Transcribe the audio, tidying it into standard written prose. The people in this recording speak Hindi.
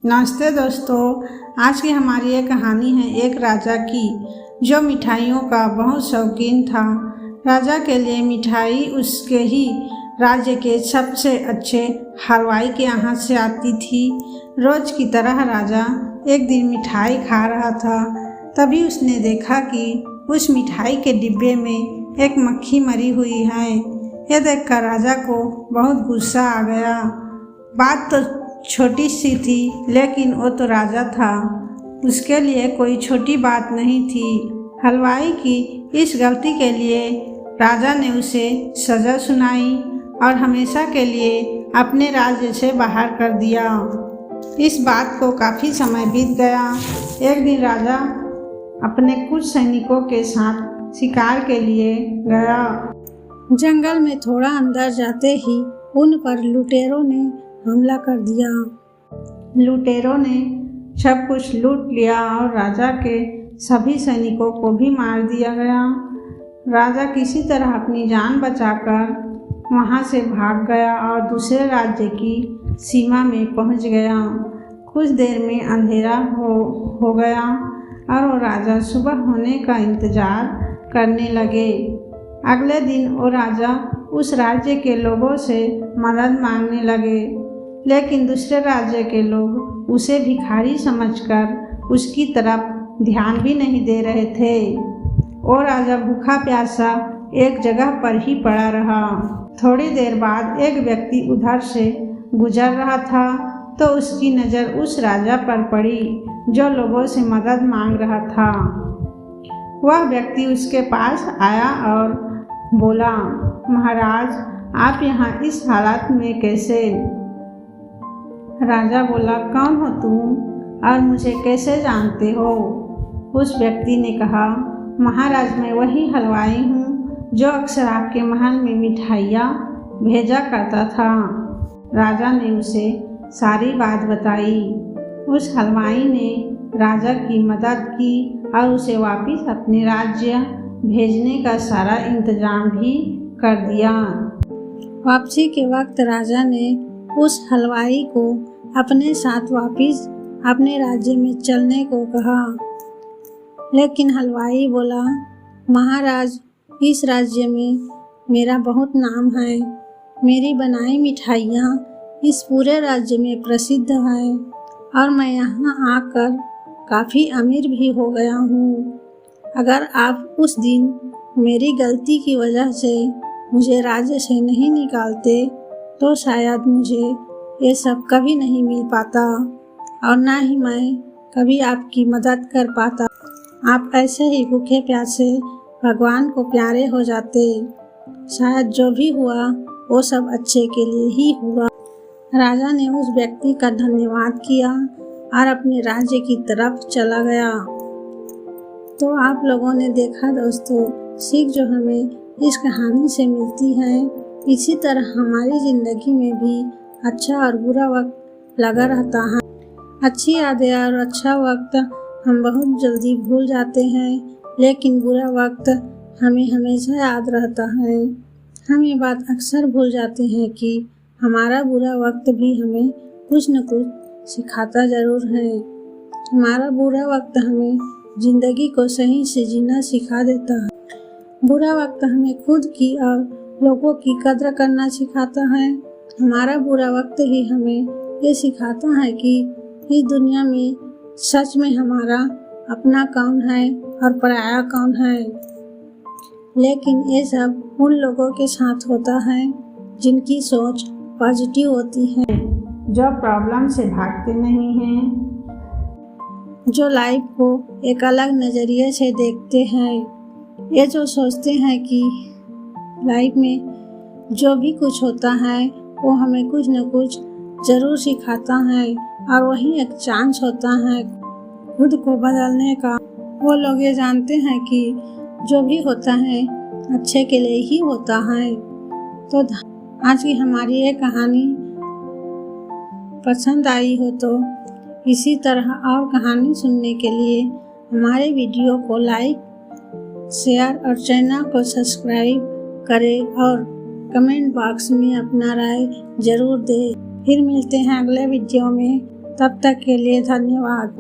नमस्ते दोस्तों। आज की हमारी ये कहानी है एक राजा की जो मिठाइयों का बहुत शौकीन था। राजा के लिए मिठाई उसके ही राज्य के सबसे अच्छे हलवाई के यहाँ से आती थी। रोज की तरह राजा एक दिन मिठाई खा रहा था, तभी उसने देखा कि उस मिठाई के डिब्बे में एक मक्खी मरी हुई है। यह देखकर राजा को बहुत गुस्सा आ गया। बात तो छोटी सी थी, लेकिन वो तो राजा था, उसके लिए कोई छोटी बात नहीं थी। हलवाई की इस गलती के लिए राजा ने उसे सज़ा सुनाई और हमेशा के लिए अपने राज्य से बाहर कर दिया। इस बात को काफ़ी समय बीत गया। एक दिन राजा अपने कुछ सैनिकों के साथ शिकार के लिए गया। जंगल में थोड़ा अंदर जाते ही उन पर लुटेरों ने हमला कर दिया। लुटेरों ने सब कुछ लूट लिया और राजा के सभी सैनिकों को भी मार दिया गया। राजा किसी तरह अपनी जान बचाकर वहां से भाग गया और दूसरे राज्य की सीमा में पहुंच गया। कुछ देर में अंधेरा हो गया और वो राजा सुबह होने का इंतजार करने लगे। अगले दिन वो राजा उस राज्य के लोगों से मदद मांगने लगे, लेकिन दूसरे राज्य के लोग उसे भिखारी समझकर उसकी तरफ ध्यान भी नहीं दे रहे थे। और राजा भूखा प्यासा एक जगह पर ही पड़ा रहा। थोड़ी देर बाद एक व्यक्ति उधर से गुजर रहा था तो उसकी नज़र उस राजा पर पड़ी जो लोगों से मदद मांग रहा था। वह व्यक्ति उसके पास आया और बोला, महाराज, आप यहाँ इस हालत में कैसे? राजा बोला, कौन हो तुम और मुझे कैसे जानते हो? उस व्यक्ति ने कहा, महाराज, मैं वही हलवाई हूँ जो अक्सर आपके महल में मिठाइयाँ भेजा करता था। राजा ने उसे सारी बात बताई। उस हलवाई ने राजा की मदद की और उसे वापस अपने राज्य भेजने का सारा इंतजाम भी कर दिया। वापसी के वक्त राजा ने उस हलवाई को अपने साथ वापस अपने राज्य में चलने को कहा, लेकिन हलवाई बोला, महाराज, इस राज्य में मेरा बहुत नाम है। मेरी बनाई मिठाइयाँ इस पूरे राज्य में प्रसिद्ध है और मैं यहाँ आकर काफ़ी अमीर भी हो गया हूँ। अगर आप उस दिन मेरी गलती की वजह से मुझे राज्य से नहीं निकालते तो शायद मुझे ये सब कभी नहीं मिल पाता और ना ही मैं कभी आपकी मदद कर पाता। आप ऐसे ही भूखे प्यासे भगवान को प्यारे हो जाते। शायद जो भी हुआ वो सब अच्छे के लिए ही हुआ। राजा ने उस व्यक्ति का धन्यवाद किया और अपने राज्य की तरफ चला गया। तो आप लोगों ने देखा दोस्तों, सीख जो हमें इस कहानी से मिलती है, इसी तरह हमारी ज़िंदगी में भी अच्छा और बुरा वक्त लगा रहता है। अच्छी यादें और अच्छा वक्त हम बहुत जल्दी भूल जाते हैं, लेकिन बुरा वक्त हमें हमेशा याद रहता है। हम ये बात अक्सर भूल जाते हैं कि हमारा बुरा वक्त भी हमें कुछ न कुछ सिखाता ज़रूर है। हमारा बुरा वक्त हमें ज़िंदगी को सही से जीना सिखा देता है। बुरा वक्त हमें खुद की और लोगों की कद्र करना सिखाता है। हमारा बुरा वक्त ही हमें ये सिखाता है कि इस दुनिया में सच में हमारा अपना कौन है और पराया कौन है। लेकिन ये सब उन लोगों के साथ होता है जिनकी सोच पॉजिटिव होती है, जो प्रॉब्लम से भागते नहीं हैं, जो लाइफ को एक अलग नज़रिए से देखते हैं। ये जो सोचते हैं कि लाइफ में जो भी कुछ होता है वो हमें कुछ न कुछ ज़रूर सिखाता है और वही एक चांस होता है खुद को बदलने का। वो लोग ये जानते हैं कि जो भी होता है अच्छे के लिए ही होता है। तो आज की हमारी ये कहानी पसंद आई हो तो इसी तरह और कहानी सुनने के लिए हमारे वीडियो को लाइक, शेयर और चैनल को सब्सक्राइब करें और कमेंट बॉक्स में अपना राय ज़रूर दें। फिर मिलते हैं अगले वीडियो में। तब तक के लिए धन्यवाद।